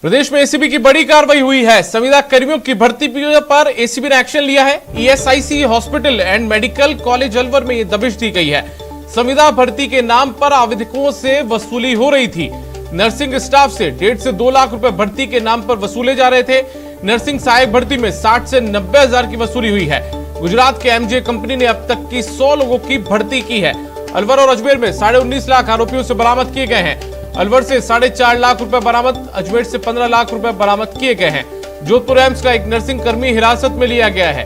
प्रदेश में एसीबी की बड़ी कार्रवाई हुई है। संविदा कर्मियों की भर्ती पर एसीबी ने एक्शन लिया है। ESIC hospital and medical college Alwar में यह दबिश दी गई है। संविदा भर्ती के नाम पर आवेदकों से वसूली हो रही थी। नर्सिंग स्टाफ से 1.5 से 2 लाख रुपए भर्ती के नाम पर वसूले जा रहे थे। नर्सिंग सहायक भर्ती में 60 से 90 हजार की वसूली हुई है। गुजरात के एमजे कंपनी ने अब तक की 100 लोगों की भर्ती की है। अलवर और अजमेर में 19.5 लाख आरोपियों से बरामद किए गए हैं। अलवर से 4.5 लाख रुपए बरामद, अजमेर से 15 लाख रुपए बरामद किए गए हैं। जोधपुर एम्स का एक नर्सिंग कर्मी हिरासत में लिया गया है।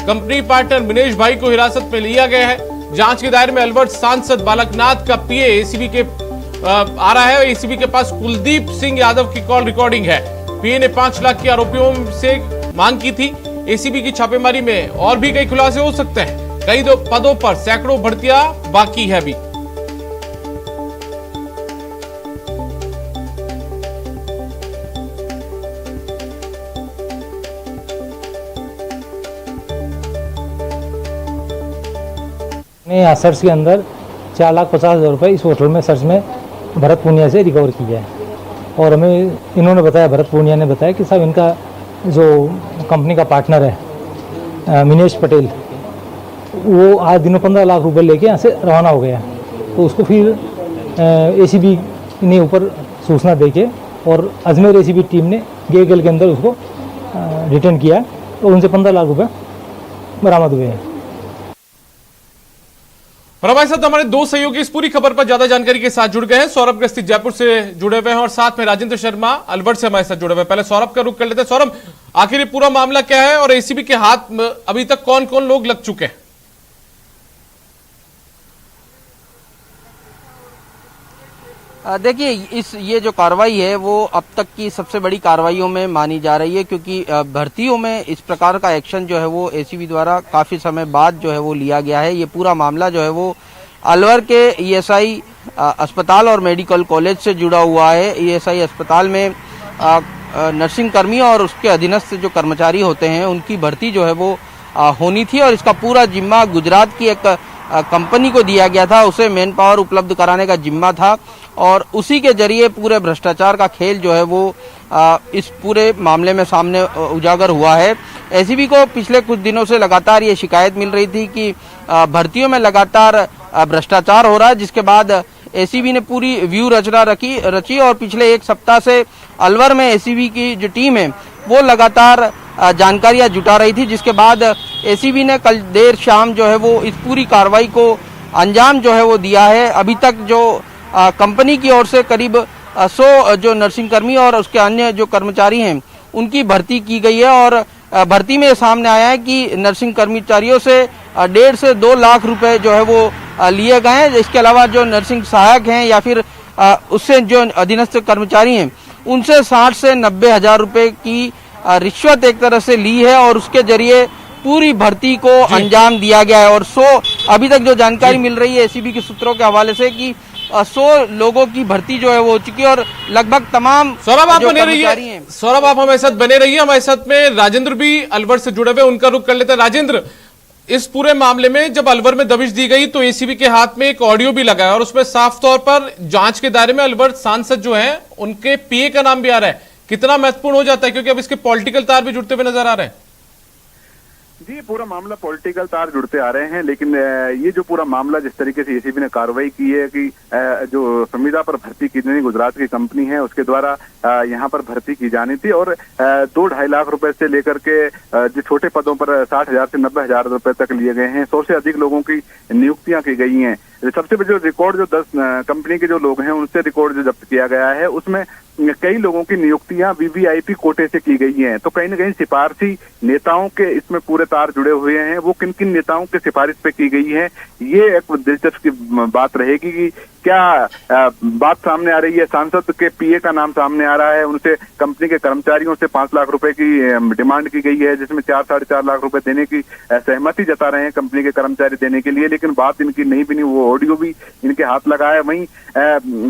कंपनी पार्टनर मिनेश भाई को हिरासत में लिया गया है। जांच के दायरे में अलवर सांसद बालकनाथ का पीए एसीबी के आ रहा है। एसीबी के पास कुलदीप सिंह यादव की कॉल रिकॉर्डिंग है। पीए ने 5 लाख के आरोपियों से मांग की थी। एसीबी की छापेमारी में और भी कई खुलासे हो सकते हैं। कई पदों पर सैकड़ों भर्तियां बाकी है अभी। यहाँ सर्च के अंदर 4,50,000 रुपये इस होटल में सर्च में भरत पूनिया से रिकवर किया है। और हमें इन्होंने बताया, भरत पूनिया ने बताया कि साहब इनका जो कंपनी का पार्टनर है मिनेश पटेल, वो आज दिनों 15 लाख रुपए लेके यहाँ से रवाना हो गया। तो उसको फिर एसीबी ने ऊपर सूचना देके और अजमेर एसीबी टीम ने गेगल के अंदर उसको रिटर्न किया और उनसे 15 लाख रुपए बरामद हुए हैं। और हमारे साथ हमारे 2 सहयोगी इस पूरी खबर पर ज्यादा जानकारी के साथ जुड़ गए हैं। सौरभ गस्ती जयपुर से जुड़े हुए हैं और साथ में राजेंद्र शर्मा अलवर से हमारे साथ जुड़े हुए हैं। पहले सौरभ का रुख कर लेते हैं। सौरभ, आखिर ये पूरा मामला क्या है और एसीबी के हाथ में अभी तक कौन कौन लोग लग चुके हैं? देखिए, ये जो कार्रवाई है वो अब तक की सबसे बड़ी कार्रवाइयों में मानी जा रही है, क्योंकि भर्तियों में इस प्रकार का एक्शन जो है वो एसीबी द्वारा काफी समय बाद जो है वो लिया गया है। ये पूरा मामला जो है वो अलवर के ईएसआई अस्पताल और मेडिकल कॉलेज से जुड़ा हुआ है। ईएसआई अस्पताल में नर्सिंग कर्मी और उसके अधीनस्थ जो कर्मचारी होते हैं उनकी भर्ती जो है वो होनी थी और इसका पूरा जिम्मा गुजरात की एक कंपनी को दिया गया था। उसे मैन पावर उपलब्ध कराने का जिम्मा था और उसी के जरिए पूरे भ्रष्टाचार का खेल जो है वो इस पूरे मामले में सामने उजागर हुआ है। एसीबी को पिछले कुछ दिनों से लगातार ये शिकायत मिल रही थी कि भर्तियों में लगातार भ्रष्टाचार हो रहा है, जिसके बाद एसीबी ने पूरी व्यू रचना रची और पिछले 1 सप्ताह से अलवर में एसीबी की जो टीम है वो लगातार जानकारियां जुटा रही थी, जिसके बाद एसीबी ने कल देर शाम जो है वो इस पूरी कार्रवाई को अंजाम जो है वो दिया है। अभी तक जो कंपनी की ओर से करीब 100 जो नर्सिंग कर्मी और उसके अन्य जो कर्मचारी हैं उनकी भर्ती की गई है और भर्ती में सामने आया है कि नर्सिंग कर्मचारियों से 1.5 से 2 लाख रुपए जो है वो लिए गए हैं। इसके अलावा जो नर्सिंग सहायक हैं या फिर उससे जो अधीनस्थ कर्मचारी हैं उनसे 60 से 90 हजार रुपए की रिश्वत एक तरह से ली है और उसके जरिए पूरी भर्ती को अंजाम दिया गया है। और 100 अभी तक जो जानकारी मिल रही है एसीबी के सूत्रों के हवाले से कि 100 लोगों की भर्ती जो है वो हो चुकी है और लगभग तमाम सौरभ आप बने रहिए। सौरभ आप हमारे साथ बने रहिए। हमारे साथ में राजेंद्र भी अलवर से जुड़े हुए, उनका रुख कर लेते हैं। राजेंद्र, इस पूरे मामले में जब अलवर में दबिश दी गई तो एसीबी के हाथ में एक ऑडियो भी लगा है और उसमें साफ तौर पर जांच के दायरे में अलवर सांसद जो है उनके पीए का नाम भी आ रहा है। कितना महत्वपूर्ण हो जाता है, क्योंकि अब इसके पॉलिटिकल तार भी जुड़ते हुए नजर आ रहे हैं? जी, पूरा मामला पॉलिटिकल तार जुड़ते आ रहे हैं, लेकिन ये जो पूरा मामला जिस तरीके से एसीबी ने कार्रवाई की है कि जो संविदा पर भर्ती की गई गुजरात की कंपनी है उसके द्वारा यहाँ पर भर्ती की जानी थी और 2-2.5 लाख रुपए से लेकर के जो छोटे पदों पर 60,000 से 90,000 रुपए तक लिए गए हैं। 100 से अधिक लोगों की नियुक्तियां की गई हैं। सबसे बड़ा जो रिकॉर्ड जो 10 कंपनी के जो लोग हैं उनसे रिकॉर्ड जो जब्त किया गया है उसमें कई लोगों की नियुक्तियां वीवीआईपी कोटे से की गई हैं। तो कहीं ना कहीं सिफारसी नेताओं के इसमें पूरे तार जुड़े हुए हैं। वो किन किन नेताओं के सिफारिश पे की गई है, ये एक दिलचस्प की बात रहेगी कि क्या बात सामने आ रही है। सांसद के पीए का नाम सामने आ रहा है, उनसे कंपनी के कर्मचारियों से 5 लाख रुपए की डिमांड की गई है, जिसमें 4-4.5 लाख रुपए देने की सहमति जता रहे हैं कंपनी के कर्मचारी देने के लिए, लेकिन बात इनकी नहीं बनी। वो ऑडियो भी इनके हाथ लगा है। वहीं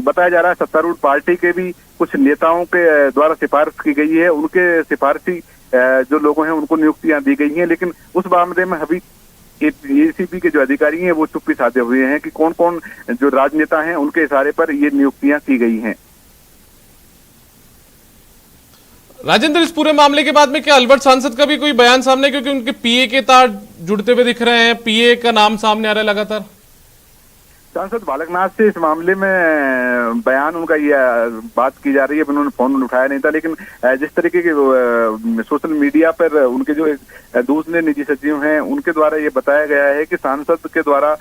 बताया जा रहा है सत्तारूढ़ पार्टी के भी कुछ नेताओं के द्वारा सिफारिश की गई है, उनके सिफारिशी जो लोग हैं उनको नियुक्तियां दी गई हैं। लेकिन उस मामले में अभी एसीबी के जो अधिकारी हैं वो चुप्पी साधे हुए हैं कि कौन कौन जो राजनेता हैं उनके इशारे पर ये नियुक्तियां की गई हैं। राजेंद्र, इस पूरे मामले के बाद में क्या अलवर सांसद का भी कोई बयान सामने, क्योंकि उनके पीए के तार जुड़ते हुए दिख रहे हैं, पीए का नाम सामने आ रहा है लगातार। सांसद बालकनाथ से इस मामले में बयान उनका ये बात की जा रही है, उन्होंने फोन उठाया नहीं था, लेकिन जिस तरीके के सोशल मीडिया पर उनके जो दूसरे निजी सचिव हैं उनके द्वारा ये बताया गया है कि सांसद के द्वारा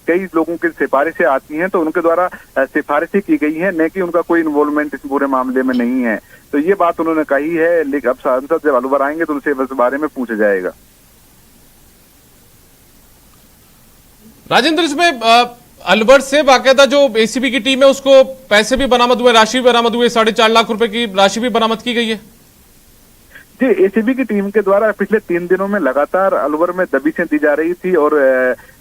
कई लोगों की सिफारिशें आती हैं, तो उनके द्वारा सिफारिशें की गई हैं, न कि उनका कोई इन्वॉल्वमेंट इस पूरे मामले में नहीं है। तो ये बात उन्होंने कही है, लेकिन अब सांसद जब अलवर आएंगे तो उनसे इस बारे में पूछा जाएगा। राजेंद्र, इसमें अलवर से बाकायदा जो एसीबी की टीम है उसको पैसे भी बरामद हुए, राशि भी बरामद हुई, 4.5 लाख रुपए की राशि भी बरामद की गई है। जी, एसीबी की टीम के द्वारा पिछले 3 दिनों में लगातार अलवर में दबिशें दी जा रही थी और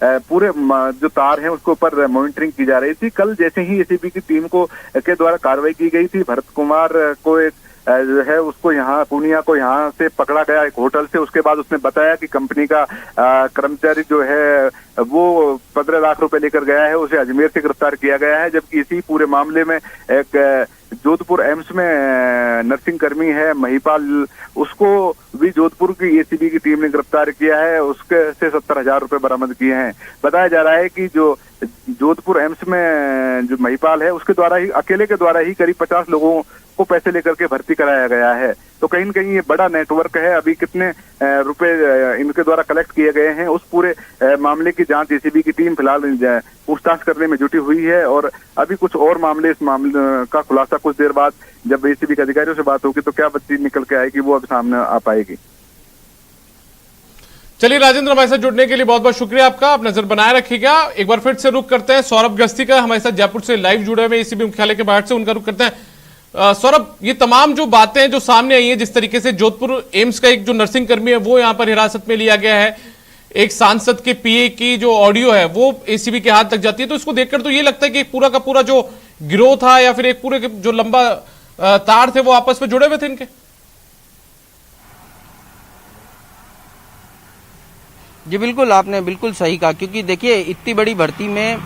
पूरे जो तार हैं उसके ऊपर मॉनिटरिंग की जा रही थी। कल जैसे ही एसीबी की टीम के द्वारा कार्रवाई की गई थी, भरत कुमार को एक जो है उसको यहाँ पूर्णिया को यहाँ से पकड़ा गया एक होटल से। उसके बाद उसने बताया कि कंपनी का कर्मचारी जो है वो 15 लाख रुपए लेकर गया है, उसे अजमेर से गिरफ्तार किया गया है। जबकि इसी पूरे मामले में एक जोधपुर एम्स में नर्सिंग कर्मी है महिपाल, उसको भी जोधपुर की एसीबी की टीम ने गिरफ्तार किया है, उसके से 70,000 रुपए बरामद किए हैं। बताया जा रहा है कि जो जोधपुर एम्स में जो महिपाल है उसके द्वारा ही, अकेले के द्वारा ही करीब 50 लोगों को पैसे लेकर के भर्ती कराया गया है। तो कहीं न कहीं ये बड़ा नेटवर्क है। अभी कितने रुपए इनके द्वारा कलेक्ट किए गए हैं उस पूरे मामले की जांच एसीबी की टीम फिलहाल पूछताछ करने में जुटी हुई है, और अभी कुछ और मामले, इस मामले का खुलासा कुछ देर बाद जब एसीबी के अधिकारियों से बात होगी तो क्या चीज निकल के आएगी वो अब सामने आ पाएगी। चलिए राजेंद्र, हमारे साथ जुड़ने के लिए बहुत बहुत शुक्रिया आपका। आप नजर बनाए रखिएगा। एक बार फिर से रुक करते हैं सौरभ गस्ती का, हमारे साथ जयपुर से लाइव जुड़े हुए एसीबी मुख्यालय के बाहर से, उनका रुक करते हैं। सौरभ, ये तमाम जो बातें जो सामने आई है, जिस तरीके से जोधपुर एम्स का एक जो नर्सिंग कर्मी है वो यहां पर हिरासत में लिया गया है, एक सांसद के पीए की जो ऑडियो है वो एसीबी के हाथ तक जाती है, तो इसको देखकर तो ये लगता है कि एक पूरा का पूरा जो गिरोह था या फिर एक पूरे जो लंबा तार थे वो आपस में जुड़े हुए थे इनके। जी बिल्कुल, आपने बिल्कुल सही कहा, क्योंकि देखिए इतनी बड़ी भर्ती में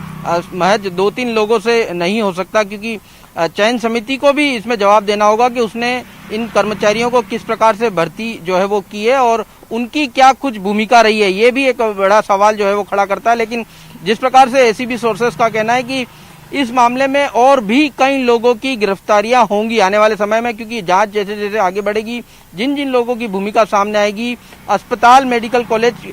महज 2-3 लोगों से नहीं हो सकता, क्योंकि चयन समिति को भी इसमें जवाब देना होगा कि उसने इन कर्मचारियों को किस प्रकार से भर्ती जो है वो की है और उनकी क्या कुछ भूमिका रही है। ये भी एक बड़ा सवाल जो है वो खड़ा करता है। लेकिन जिस प्रकार से एसीबी सोर्सेस का कहना है कि इस मामले में और भी कई लोगों की गिरफ्तारियां होंगी आने वाले समय में, क्योंकि जांच जैसे जैसे आगे बढ़ेगी, जिन जिन लोगों की भूमिका सामने आएगी, अस्पताल, मेडिकल कॉलेज,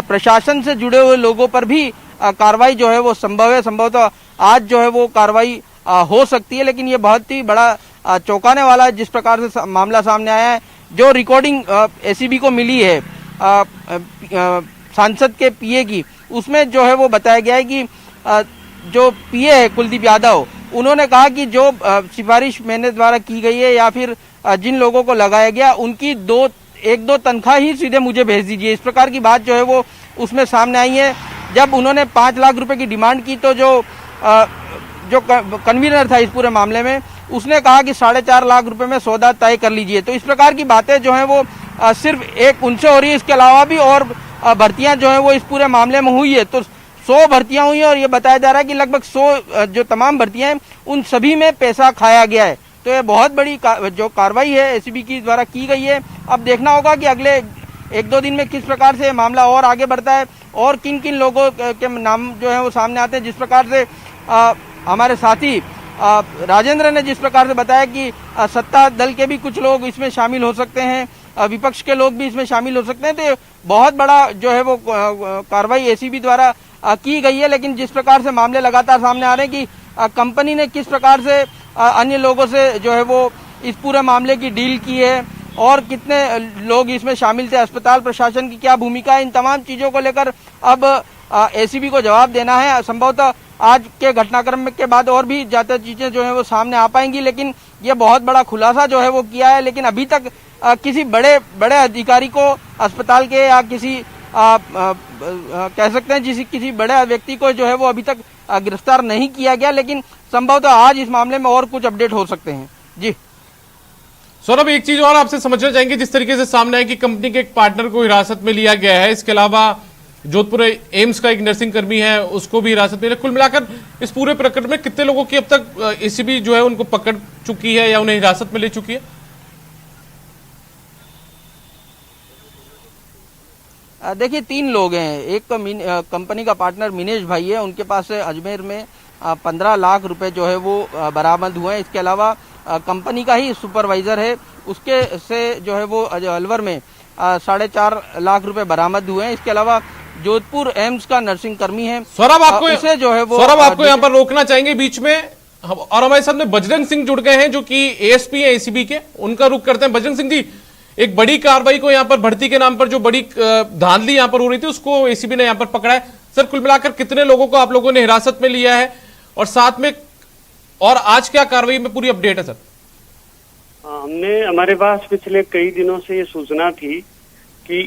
प्रशासन से जुड़े हुए लोगों पर भी कार्रवाई जो है वो संभव है। संभवतः आज जो है वो कार्रवाई हो सकती है। लेकिन ये बहुत ही बड़ा चौंकाने वाला है जिस प्रकार से मामला सामने आया है। जो रिकॉर्डिंग एसीबी को मिली है सांसद के पीए की, उसमें जो है वो बताया गया है कि जो पीए है कुलदीप यादव, उन्होंने कहा कि जो सिफारिश मैंने द्वारा की गई है या फिर जिन लोगों को लगाया गया उनकी 1-2 तनख्वाह ही सीधे मुझे भेज दीजिए। इस प्रकार की बात जो है वो उसमें सामने आई है। जब उन्होंने 5 लाख रुपए की डिमांड की तो जो कन्वीनर था इस पूरे मामले में, उसने कहा कि 4.5 लाख रुपए में सौदा तय कर लीजिए। तो इस प्रकार की बातें जो हैं वो सिर्फ एक उनसे हो रही है, इसके अलावा भी और भर्तियां जो हैं वो इस पूरे मामले में हुई है। तो 100 भर्तियां हुई हैं और ये बताया जा रहा है कि लगभग 100 जो तमाम भर्तियां हैं उन सभी में पैसा खाया गया है। तो ये बहुत बड़ी जो कार्रवाई है एसीबी की द्वारा की गई है। अब देखना होगा कि अगले 1-2 दिन में किस प्रकार से मामला और आगे बढ़ता है और किन किन लोगों के नाम जो है वो सामने आते हैं। जिस प्रकार से हमारे साथी राजेंद्र ने जिस प्रकार से बताया कि सत्ता दल के भी कुछ लोग इसमें शामिल हो सकते हैं, विपक्ष के लोग भी इसमें शामिल हो सकते हैं। तो बहुत बड़ा जो है वो कार्रवाई एसीबी द्वारा की गई है। लेकिन जिस प्रकार से मामले लगातार सामने आ रहे हैं कि कंपनी ने किस प्रकार से अन्य लोगों से जो है वो इस पूरे मामले की डील की है और कितने लोग इसमें शामिल थे, अस्पताल प्रशासन की क्या भूमिका है, इन तमाम चीजों को लेकर अब एसीबी को जवाब देना है। संभवतः आज के घटनाक्रम के बाद और भी ज्यादा चीजें जो है वो सामने आ पाएंगी। लेकिन ये बहुत बड़ा खुलासा जो है वो किया है। लेकिन अभी तक किसी बड़े अधिकारी को अस्पताल के या किसी कह सकते हैं किसी बड़े व्यक्ति को जो है वो अभी तक गिरफ्तार नहीं किया गया। लेकिन संभवतः आज इस मामले में और कुछ अपडेट हो सकते हैं। जी सौरभ, एक चीज और आपसे समझना चाहेंगे, जिस तरीके से सामने है कि कंपनी के एक पार्टनर को हिरासत में लिया गया है, इसके अलावा जोधपुर एम्स का एक नर्सिंग कर्मी है उसको भी हिरासत में लिया, कुल मिलाकर इस पूरे प्रकरण में कितने लोगों की अब तक एसीबी जो है उनको पकड़ चुकी है या उन्हें हिरासत में ले चुकी है? देखिए 3 लोग हैं। एक तो कंपनी का पार्टनर मिनेश भाई है, उनके पास से अजमेर में 15 लाख रुपए जो है वो बरामद हुए हैं। इसके अलावा कंपनी का ही सुपरवाइजर है, उसके से जो है वो अलवर में 4.5 लाख रुपए बरामद हुए हैं। इसके अलावा जोधपुर एम्स का नर्सिंग कर्मी है सौरभ, आपको उसे जो है वो सौरभ आपको यहाँ पर रोकना चाहेंगे बीच में, और हमारे साथ में बजरंग सिंह जुड़ गए हैं जो कि एएसपी है एसीबी के, उनका रुख करते हैं। बजरंग सिंह जी, एक बड़ी कार्रवाई को यहाँ पर भर्ती के नाम पर जो बड़ी धांधली यहाँ पर हो रही थी उसको एसीबी ने यहाँ पर पकड़ा है। सर, कुल मिलाकर कितने लोगों को आप लोगों ने हिरासत में लिया है, और साथ में और आज क्या कार्रवाई में पूरी अपडेट है सर? हमारे पास पिछले कई दिनों से ये सूचना थी कि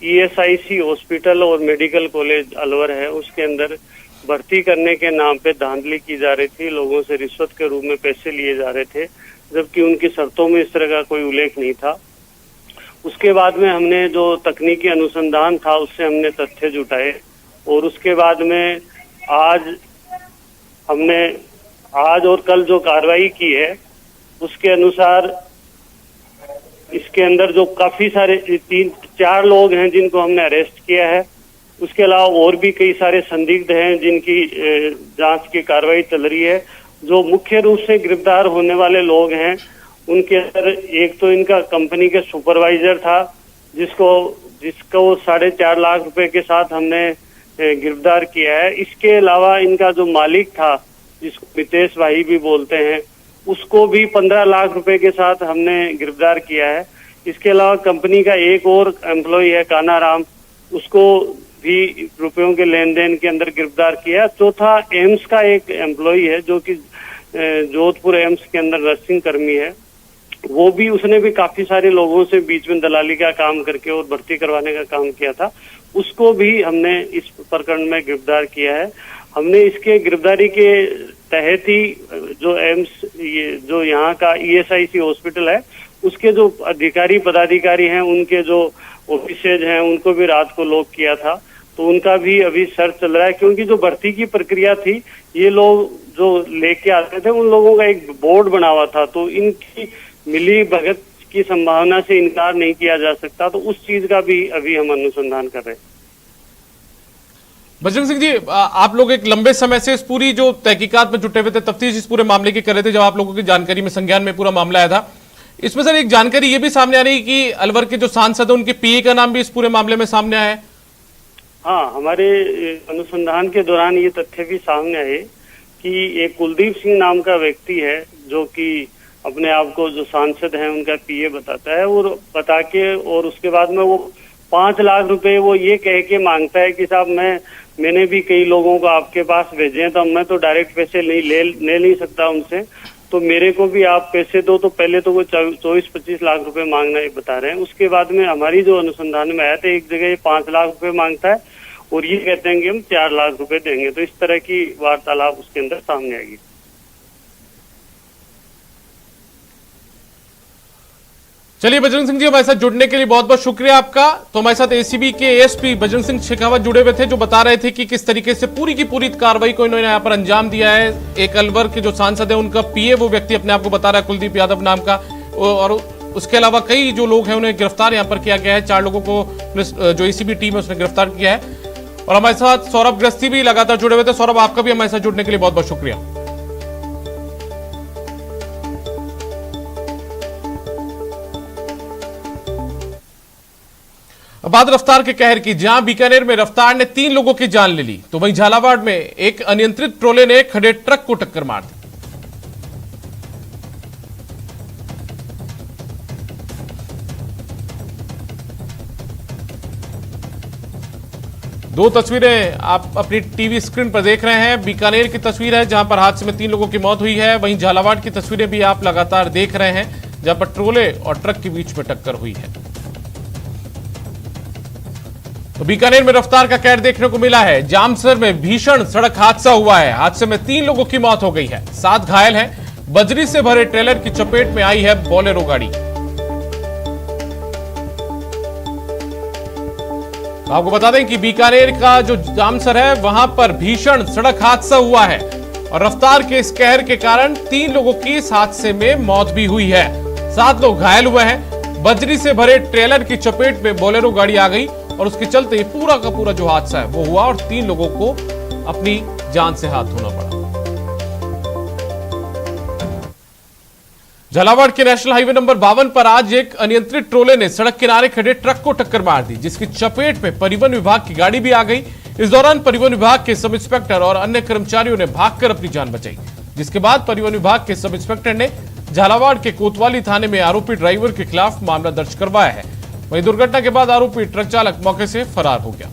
ईएसआईसी हॉस्पिटल और मेडिकल कॉलेज अलवर है, उसके अंदर भर्ती करने के नाम पे धांधली की जा रही थी। लोगों से रिश्वत के रूप में पैसे लिए जा रहे थे, जबकि उनकी शर्तों में इस तरह का कोई उल्लेख नहीं था। उसके बाद में हमने जो तकनीकी अनुसंधान था उससे हमने तथ्य जुटाए, और उसके बाद में आज और कल जो कार्रवाई की है उसके अनुसार इसके अंदर जो काफी सारे 3-4 लोग हैं जिनको हमने अरेस्ट किया है। उसके अलावा और भी कई सारे संदिग्ध हैं जिनकी जांच की कार्रवाई चल रही है। जो मुख्य रूप से गिरफ्तार होने वाले लोग हैं उनके अंदर एक तो इनका कंपनी के सुपरवाइजर था जिसको 4.5 लाख रुपए के साथ हमने गिरफ्तार किया है। इसके अलावा इनका जो मालिक था जिसको मितेश भाई भी बोलते हैं, उसको भी 15 लाख रुपए के साथ हमने गिरफ्तार किया है। इसके अलावा कंपनी का एक और एम्प्लॉय है कानाराम, उसको भी रुपयों के लेन देन के अंदर गिरफ्तार किया। चौथा एम्स का एक एम्प्लॉय है जो कि जोधपुर एम्स के अंदर नर्सिंग कर्मी है, वो भी उसने भी काफी सारे लोगों से बीच में दलाली का काम करके और भर्ती करवाने का काम किया था, उसको भी हमने इस प्रकरण में गिरफ्तार किया है। हमने इसके गिरफ्तारी के तहत ही जो एम्स जो यहाँ का ईएसआईसी हॉस्पिटल है उसके जो अधिकारी पदाधिकारी हैं उनके जो ऑफिसेज हैं उनको भी रात को लॉक किया था, तो उनका भी अभी सर्च चल रहा है। क्योंकि जो भर्ती की प्रक्रिया थी, ये लोग जो लेके आते थे उन लोगों का एक बोर्ड बना हुआ था, तो इनकी मिली भगत की संभावना से इनकार नहीं किया जा सकता, तो उस चीज का भी अभी हम अनुसंधान कर रहे हैं। बजरंग सिंह जी, आप लोग एक लंबे समय से इस पूरी जो तहकीकात में जुटे हुए थे, तफ्तीश इस पूरे मामले की कर रहे थे, जब आप लोगों की जानकारी में संज्ञान में पूरा मामला आया था, इसमें सर एक जानकारी ये भी सामने आ रही कि अलवर के जो सांसद है उनके पीए का नाम भी इस पूरे मामले में सामने आया है। हाँ, हमारे अनुसंधान के दौरान ये तथ्य भी सामने आए कि एक कुलदीप सिंह नाम का व्यक्ति है जो कि अपने आप को जो सांसद हैं उनका पीए बताता है, और बता के और उसके बाद में वो 5 लाख रुपए वो ये कह के मांगता है कि साहब मैंने भी कई लोगों को आपके पास भेजे हैं, तो मैं तो डायरेक्ट पैसे ले नहीं सकता उनसे, तो मेरे को भी आप पैसे दो। तो पहले तो वो 24-25 लाख रुपए मांगना ये बता रहे हैं। उसके बाद में हमारी जो अनुसंधान में आया था, एक जगह ये 5 लाख रुपए मांगता है और ये कहते हैं कि हम 4 लाख रुपए देंगे, तो इस तरह की वार्तालाप उसके अंदर सामने आएगी। चलिए बजरंग सिंह जी, हमारे साथ जुड़ने के लिए बहुत बहुत शुक्रिया आपका। तो हमारे साथ एसीबी के एएसपी बजरंग सिंह शेखावत जुड़े हुए थे, जो बता रहे थे कि किस तरीके से पूरी की पूरी कार्रवाई को इन्होंने यहाँ पर अंजाम दिया है। एक अलवर के जो सांसद है उनका पीए वो व्यक्ति अपने आप को बता रहा है कुलदीप यादव नाम का, और उसके अलावा कई जो लोग हैं उन्हें गिरफ्तार यहाँ पर किया गया है। 4 लोगों को जो एसीबी टीम है उसने गिरफ्तार किया है। और हमारे साथ सौरभ ग्रस्ती भी लगातार जुड़े हुए थे। सौरभ, आपका भी हमारे साथ जुड़ने के लिए बहुत बहुत शुक्रिया। बात रफ्तार के कहर की, जहां बीकानेर में रफ्तार ने 3 लोगों की जान ले ली, तो वहीं झालावाड़ में एक अनियंत्रित ट्रोले ने खड़े ट्रक को टक्कर मार दी। दो तस्वीरें आप अपनी टीवी स्क्रीन पर देख रहे हैं। बीकानेर की तस्वीर है जहां पर हादसे में 3 लोगों की मौत हुई है। वहीं झालावाड़ की तस्वीरें भी आप लगातार देख रहे हैं जहां पर ट्रोले और ट्रक के बीच में टक्कर हुई है। तो बीकानेर में रफ्तार का कहर देखने को मिला है। जामसर में भीषण सड़क हादसा हुआ है। हादसे में 3 लोगों की मौत हो गई है, 7 घायल हैं। बजरी से भरे ट्रेलर की चपेट में आई है बोलेरो गाड़ी। आपको बता दें कि बीकानेर का जो जामसर है वहां पर भीषण सड़क हादसा हुआ है, और रफ्तार के इस कहर के कारण 3 लोगों की इस हादसे में मौत भी हुई है, 7 लोग घायल हुए हैं। बजरी से भरे ट्रेलर की चपेट में बोलेरो गाड़ी आ गई और उसके चलते पूरा का पूरा जो हादसा है वो हुआ और 3 लोगों को अपनी जान से हाथ धोना पड़ा। झालावाड़ के नेशनल हाईवे नंबर 52 पर आज एक अनियंत्रित ट्रोले ने सड़क किनारे खड़े ट्रक को टक्कर मार दी, जिसकी चपेट में परिवहन विभाग की गाड़ी भी आ गई। इस दौरान परिवहन विभाग के सब इंस्पेक्टर और अन्य कर्मचारियों ने भागकर अपनी जान बचाई, जिसके बाद परिवहन विभाग के सब इंस्पेक्टर ने झालावाड़ के कोतवाली थाने में आरोपी ड्राइवर के खिलाफ मामला दर्ज करवाया है। वहीं दुर्घटना के बाद आरोपी ट्रक चालक मौके से फरार हो गया।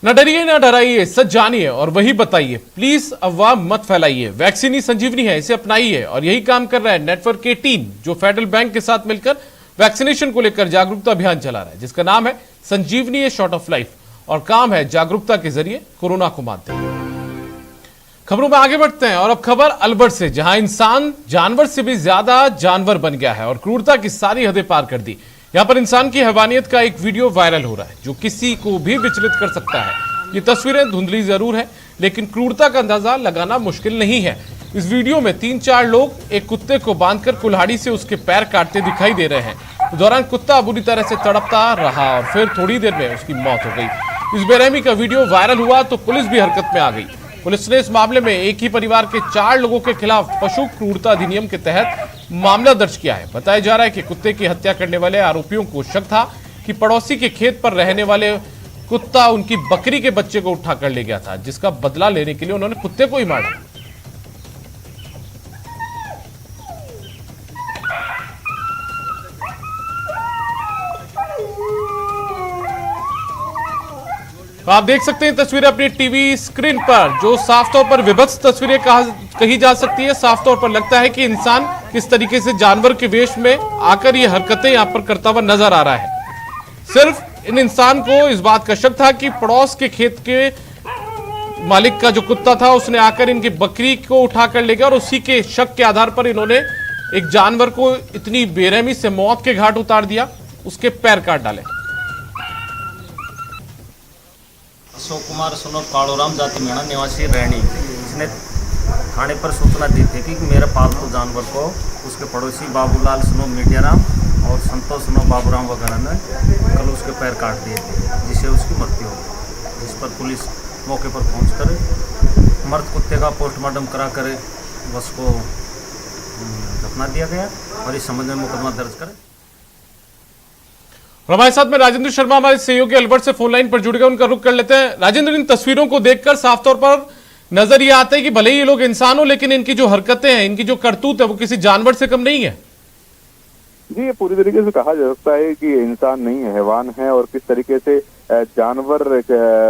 न डरिए न डराइए, सच जानिए और वही बताइए। प्लीज अफवाह मत फैलाइए। वैक्सीन ही संजीवनी है, इसे अपनाइए। और यही काम कर रहा है नेटवर्क के टीम, जो फेडरल बैंक के साथ मिलकर वैक्सीनेशन को लेकर जागरूकता अभियान चला रहा है, जिसका नाम है संजीवनी ए शॉट ऑफ लाइफ, और काम है जागरूकता के जरिए कोरोना को मात देना। खबरों में आगे बढ़ते हैं और अब खबर अलवर से, जहां इंसान जानवर से भी ज्यादा जानवर बन गया है और क्रूरता की सारी हदें पार कर दी। यहां पर इंसान की हैवानियत का एक वीडियो वायरल हो रहा है, जो किसी को भी विचलित कर सकता है। ये तस्वीरें धुंधली जरूर है, लेकिन क्रूरता का अंदाजा लगाना मुश्किल नहीं है। इस वीडियो में 3-4 लोग एक कुत्ते को बांधकर कुल्हाड़ी से उसके पैर काटते दिखाई दे रहे हैं। इस दौरान कुत्ता बुरी तरह से तड़पता रहा और फिर थोड़ी देर में उसकी मौत हो गई। इस बेरहमी का वीडियो वायरल हुआ तो पुलिस भी हरकत में आ गई। पुलिस ने इस मामले में एक ही परिवार के 4 लोगों के खिलाफ पशु क्रूरता अधिनियम के तहत मामला दर्ज किया है। बताया जा रहा है कि कुत्ते की हत्या करने वाले आरोपियों को शक था कि पड़ोसी के खेत पर रहने वाले कुत्ता उनकी बकरी के बच्चे को उठाकर ले गया था, जिसका बदला लेने के लिए उन्होंने कुत्ते को ही मारा। तो आप देख सकते हैं तस्वीरें अपनी टीवी स्क्रीन पर, जो साफ तौर पर विभत्स तस्वीरें कही जा सकती है। साफ तौर पर लगता है कि इंसान किस तरीके से जानवर के वेश में आकर ये हरकतें यहां पर करता हुआ नजर आ रहा है। सिर्फ इन इंसान को इस बात का शक था कि पड़ोस के खेत के मालिक का जो कुत्ता था उसने आकर इनकी बकरी को उठाकर ले गया और उसी के शक के आधार पर इन्होंने एक जानवर को इतनी बेरहमी से मौत के घाट उतार दिया, उसके पैर काट डाले। अशोक कुमार सुनो कालोराम जाति मीणा निवासी रहनी, इसने थाने पर सूचना दी थी कि मेरे पालतू जानवर को उसके पड़ोसी बाबूलाल सुनो मीडियाराम और संतोष सुनो बाबूराम वगैरह ने कल उसके पैर काट दिए थे, जिससे उसकी मृत्यु हो गई। जिस पर पुलिस मौके पर पहुंचकर मर्द कुत्ते का पोस्टमार्टम कराकर उसको दफना दिया गया और इस संबंध में मुकदमा दर्ज करें। और हमारे साथ में राजेंद्र शर्मा हमारे सहयोगी अलवर से फोन लाइन पर जुड़ गए, उनका रुख कर लेते हैं। राजेंद्र, इन तस्वीरों को देखकर साफ तौर पर नजर ये आता है कि भले ही ये लोग इंसान हो, लेकिन इनकी जो हरकतें हैं, इनकी जो करतूत है, वो किसी जानवर से कम नहीं है। जी, ये पूरी तरीके से कहा जा सकता है कि इंसान नहीं है, हैवान है। और किस तरीके से जानवर,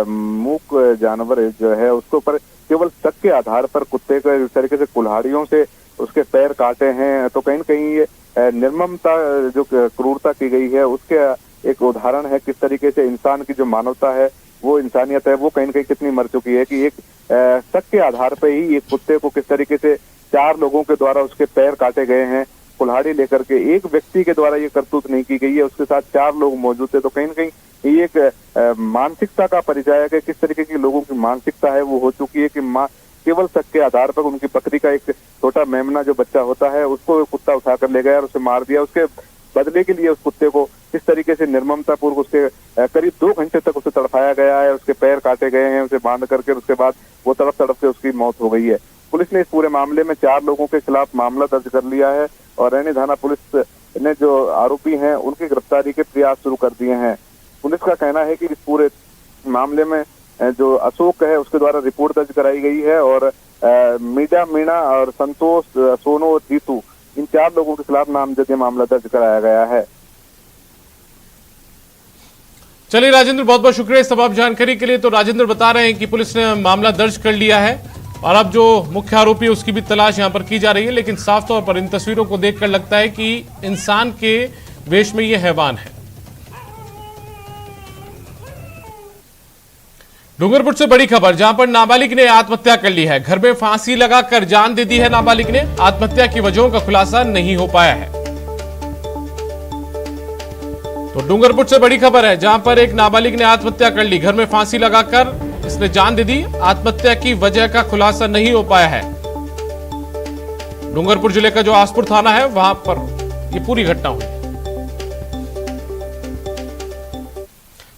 मूक जानवर जो है उसके ऊपर केवल शक के आधार पर कुत्ते को इस तरीके से कुल्हाड़ियों से उसके पैर काटे हैं, तो कहीं न कहीं ये निर्ममता, जो क्रूरता की गई है, उसके एक उदाहरण है किस तरीके से इंसान की जो मानवता है, वो इंसानियत है, वो कहीं न कहीं कितनी मर चुकी है। कि एक शक के आधार पर ही एक कुत्ते को किस तरीके से 4 लोगों के द्वारा उसके पैर काटे गए हैं कुल्हाड़ी लेकर के। एक व्यक्ति के द्वारा ये करतूत नहीं की गई है, उसके साथ 4 लोग मौजूद थे। तो कहीं न कहीं ये एक मानसिकता का परिचय है कि किस तरीके की लोगों की मानसिकता है वो हो चुकी है कि केवल शक के आधार पर उनकी बकरी का एक छोटा मेमना जो बच्चा होता है उसको कुत्ता उठाकर ले गया और उसे मार दिया। उसके बदले के लिए उस कुत्ते को किस तरीके से निर्ममता पूर्वक उसके करीब 2 घंटे तक उसे तड़पाया गया है, उसके पैर काटे गए हैं, उसे बांध करके उसके बाद वो तड़प के उसकी मौत हो गई है। पुलिस ने इस पूरे मामले में 4 लोगों के खिलाफ मामला दर्ज कर लिया है और रैनी थाना पुलिस ने जो आरोपी हैं उनकी गिरफ्तारी के प्रयास शुरू कर दिए हैं। पुलिस का कहना है कि इस पूरे मामले में जो अशोक है उसके द्वारा रिपोर्ट दर्ज कराई गई है और मीडिया मीणा और संतोष, सोनू और जीतू, इन 4 लोगों के खिलाफ नामजद मामला दर्ज कराया गया है। चलिए राजेंद्र, बहुत बहुत शुक्रिया इस तमाम जानकारी के लिए। तो राजेंद्र बता रहे हैं कि पुलिस ने मामला दर्ज कर लिया है और अब जो मुख्य आरोपी है उसकी भी तलाश यहां पर की जा रही है। लेकिन साफ तौर पर इन तस्वीरों को देखकर लगता है कि इंसान के वेश में ये हैवान है। डूंगरपुर से बड़ी खबर, जहां पर नाबालिग ने आत्महत्या कर ली है। घर में फांसी लगाकर जान दे दी है नाबालिग ने। आत्महत्या की वजहों का खुलासा नहीं हो पाया है। तो डूंगरपुर से बड़ी खबर है, जहां पर एक नाबालिग ने आत्महत्या कर ली। घर में फांसी लगाकर इसने जान दे दी। आत्महत्या की वजह का खुलासा नहीं हो पाया है। डूंगरपुर जिले का जो आसपुर थाना है, वहां पर यह पूरी घटना हुई।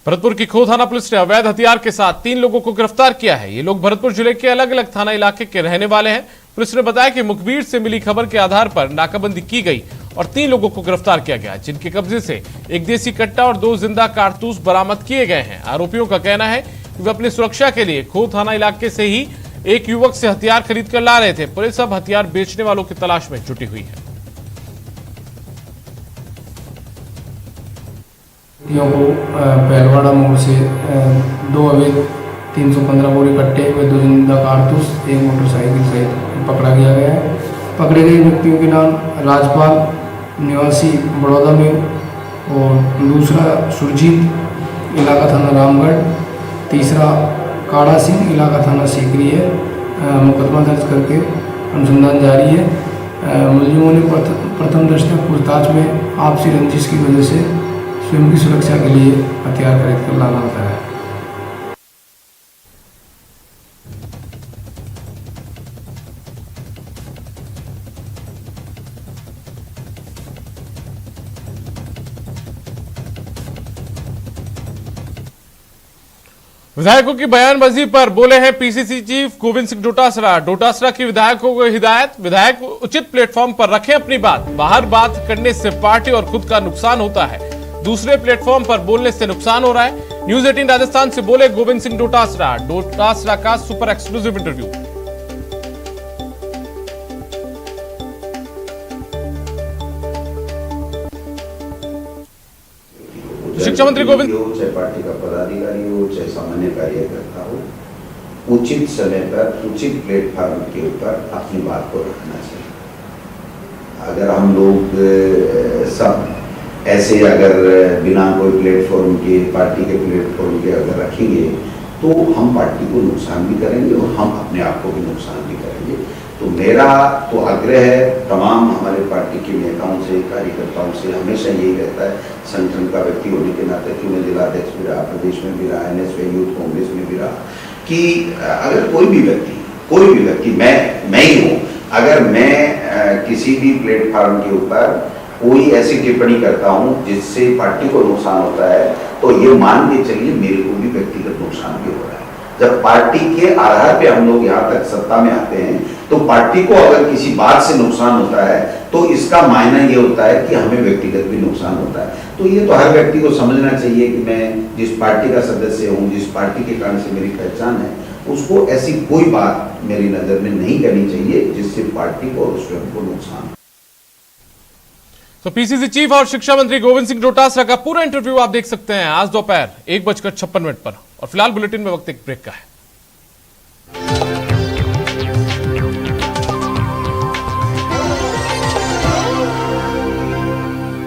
भरतपुर की खो थाना पुलिस ने अवैध हथियार के साथ 3 लोगों को गिरफ्तार किया है। ये लोग भरतपुर जिले के अलग अलग थाना इलाके के रहने वाले हैं। पुलिस ने बताया कि मुखबिर से मिली खबर के आधार पर नाकाबंदी की गई और 3 लोगों को गिरफ्तार किया गया, जिनके कब्जे से एक देसी कट्टा और 2 जिंदा कारतूस बरामद किए गए हैं। आरोपियों का कहना है कि वे अपनी सुरक्षा के लिए खो थाना इलाके से ही एक युवक से हथियार खरीद कर ला रहे थे। पुलिस अब हथियार बेचने वालों की तलाश में जुटी हुई है। को पहलवाड़ा मोड़ से 2 अवैध 315 बोरी कट्टे व 2 जिंदा कारतूस, एक मोटरसाइकिल सहित पकड़ा गया है। पकड़े गए व्यक्तियों के नाम राजपाल निवासी बड़ौदा में और दूसरा सुरजीत इलाका थाना रामगढ़, तीसरा काड़ा सिंह इलाका थाना सीकरी है। मुकदमा दर्ज करके अनुसंधान जारी है। मुलजिमों ने प्रथम दृष्टया पूछताछ में आपसी रंजिश की वजह से स्वयं की सुरक्षा के लिए हथियार खरीद कर लाना होता है। विधायकों की बयानबाजी पर बोले हैं पीसीसी चीफ गोविंद सिंह डोटासरा। डोटासरा की विधायकों को हिदायत, विधायक उचित प्लेटफॉर्म पर रखें अपनी बात। बाहर बात करने से पार्टी और खुद का नुकसान होता है, दूसरे प्लेटफॉर्म पर बोलने से नुकसान हो रहा है। न्यूज 18 राजस्थान से बोले गोविंद सिंह डोटासरा। डोटासरा का सुपर एक्सक्लूसिव इंटरव्यू। शिक्षा मंत्री गोविंद, चाहे पार्टी का पदाधिकारी हो, चाहे सामान्य कार्यकर्ता हो, उचित समय पर उचित प्लेटफॉर्म के ऊपर अपनी बात को रखना चाहिए। अगर हम लोग सब ऐसे अगर बिना कोई प्लेटफॉर्म के, पार्टी के प्लेटफॉर्म के अगर रखेंगे तो हम पार्टी को नुकसान भी करेंगे और हम अपने आप को भी नुकसान भी करेंगे। तो मेरा तो आग्रह है तमाम हमारे पार्टी के नेताओं से, कार्यकर्ताओं से, हमेशा यही रहता है, संगठन का व्यक्ति होने के नाते कि मैं जिला अध्यक्ष भी रहा, प्रदेश में भी रहा, NSW यूथ कांग्रेस में भी रहा, कि अगर कोई भी व्यक्ति मैं ही हूँ, अगर मैं किसी भी प्लेटफॉर्म के ऊपर कोई ऐसी टिप्पणी करता हूं जिससे पार्टी को नुकसान होता है, तो ये मान के चलिए मेरे को भी व्यक्तिगत नुकसान भी हो रहा है। जब पार्टी के आधार पे हम लोग यहाँ तक सत्ता में आते हैं, तो पार्टी को अगर किसी बात से नुकसान होता है तो इसका मायना ये होता है कि हमें व्यक्तिगत भी नुकसान होता है। तो ये तो हर व्यक्ति को समझना चाहिए कि मैं जिस पार्टी का सदस्य हूँ, जिस पार्टी के कारण से मेरी पहचान है, उसको ऐसी कोई बात मेरी नजर में नहीं करनी चाहिए जिससे पार्टी को और स्वयं को नुकसान हो। तो पीसीसी चीफ और शिक्षा मंत्री गोविंद सिंह डोटासरा का पूरा इंटरव्यू आप देख सकते हैं आज दोपहर 1:56 पर। और फिलहाल बुलेटिन में वक्त एक ब्रेक का है।